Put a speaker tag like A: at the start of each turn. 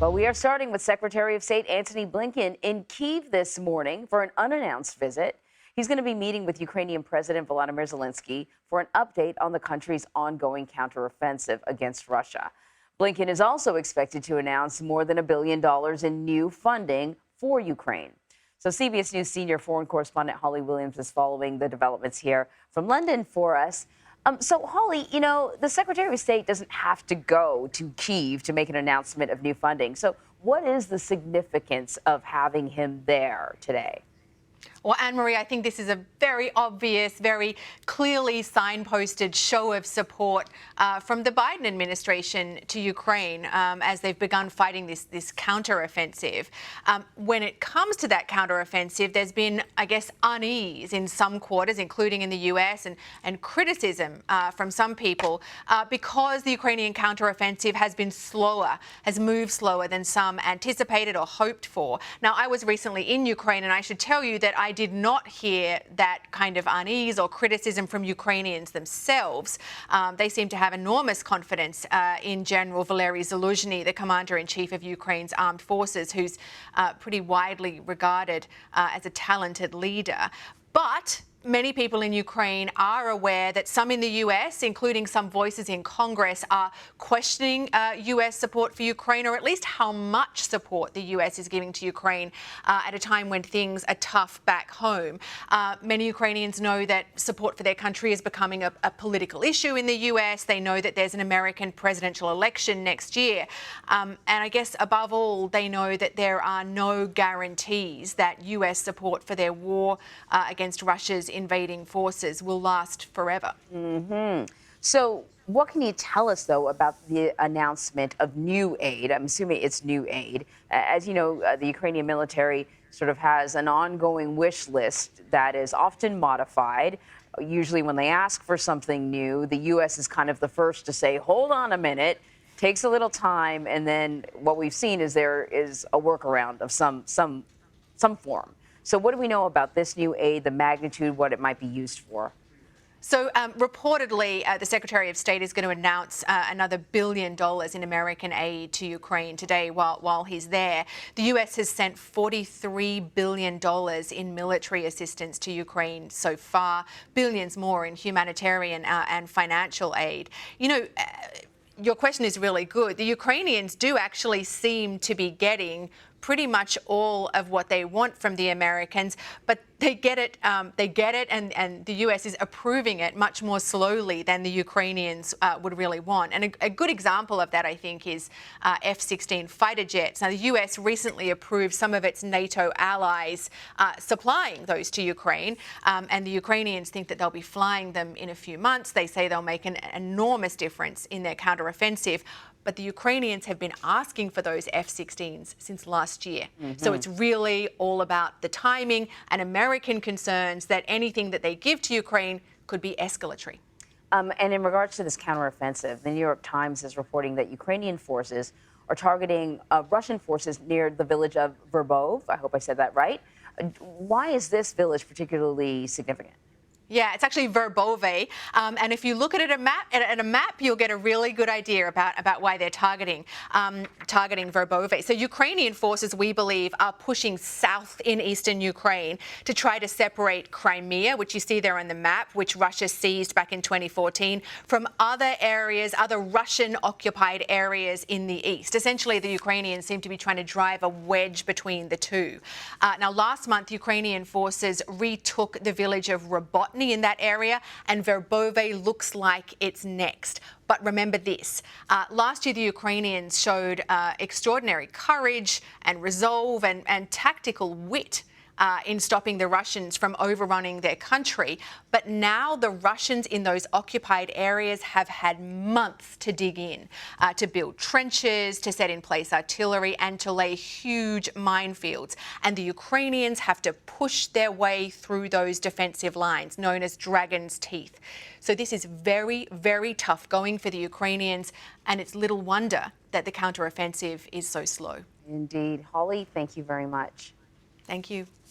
A: But we are starting with Secretary of State Antony Blinken in Kyiv this morning for an unannounced visit. He's going to be meeting with Ukrainian President Volodymyr Zelensky for an update on the country's ongoing counteroffensive against Russia. Blinken is also expected to announce more than $1 billion in new funding for Ukraine. So CBS News senior foreign correspondent Holly Williams is following the developments here from London for us. So, Holly, you know, the Secretary of State doesn't have to go to Kyiv to make an announcement of new funding. So what is the significance of having him there today?
B: Well, Anne-Marie, I think this is a very obvious, very clearly signposted show of support from the Biden administration to Ukraine as they've begun fighting this counteroffensive. When it comes to that counteroffensive, there's been, I guess, unease in some quarters, including in the US, and criticism from some people because the Ukrainian counteroffensive has been slower, has moved slower than some anticipated or hoped for. Now, I was recently in Ukraine, and I should tell you that I did not hear that kind of unease or criticism from Ukrainians themselves. They seem to have enormous confidence in General Valery Zaluzhny, the commander-in-chief of Ukraine's armed forces, who's pretty widely regarded as a talented leader. But many people in Ukraine are aware that some in the US, including some voices in Congress, are questioning US support for Ukraine, or at least how much support the US is giving to Ukraine at a time when things are tough back home. Many Ukrainians know that support for their country is becoming a political issue in the US. They know that there's an American presidential election next year. And I guess above all, they know that there are no guarantees that US support for their war against Russia's invading forces will last forever.
A: So what can you tell us, though, about the announcement of new aid? I'm assuming it's new aid. As you know, the Ukrainian military sort of has an ongoing wish list that is often modified. Usually when they ask for something new, the U.S. is kind of the first to say, hold on a minute, takes a little time, and then what we've seen is there is a workaround of some form. So what do we know about this new aid, the magnitude, what it might be used for?
B: So reportedly, the Secretary of State is going to announce another $1 billion in American aid to Ukraine today while he's there. The US has sent $43 billion in military assistance to Ukraine so far, billions more in humanitarian and financial aid. You know, your question is really good. The Ukrainians do actually seem to be getting pretty much all of what they want from the Americans, but they get it, and the US is approving it much more slowly than the Ukrainians would really want. And a good example of that, I think, is F-16 fighter jets. Now, the US recently approved some of its NATO allies supplying those to Ukraine, and the Ukrainians think that they'll be flying them in a few months. They say they'll make an enormous difference in their counteroffensive. But the Ukrainians have been asking for those F-16s since last year. So it's really all about the timing and American concerns that anything that they give to Ukraine could be escalatory.
A: And in regards to this counteroffensive, the New York Times is reporting that Ukrainian forces are targeting Russian forces near the village of Verbov. I hope I said that right. Why is this village particularly significant?
B: Yeah, it's actually Verbove, and if you look at a map, you'll get a really good idea about why they're targeting Verbove. So Ukrainian forces, we believe, are pushing south in eastern Ukraine to try to separate Crimea, which you see there on the map, which Russia seized back in 2014, from other areas, other Russian-occupied areas in the east. Essentially, the Ukrainians seem to be trying to drive a wedge between the two. Now, last month, Ukrainian forces retook the village of Robotny in that area, and Verbove looks like it's next. But remember this, last year the Ukrainians showed extraordinary courage and resolve and tactical wit in stopping the Russians from overrunning their country. But now the Russians in those occupied areas have had months to dig in, to build trenches, to set in place artillery, and to lay huge minefields. And the Ukrainians have to push their way through those defensive lines, known as Dragon's Teeth. So this is very, very tough going for the Ukrainians, and it's little wonder that the counteroffensive is so slow.
A: Indeed. Holly, thank you very much.
B: Thank you.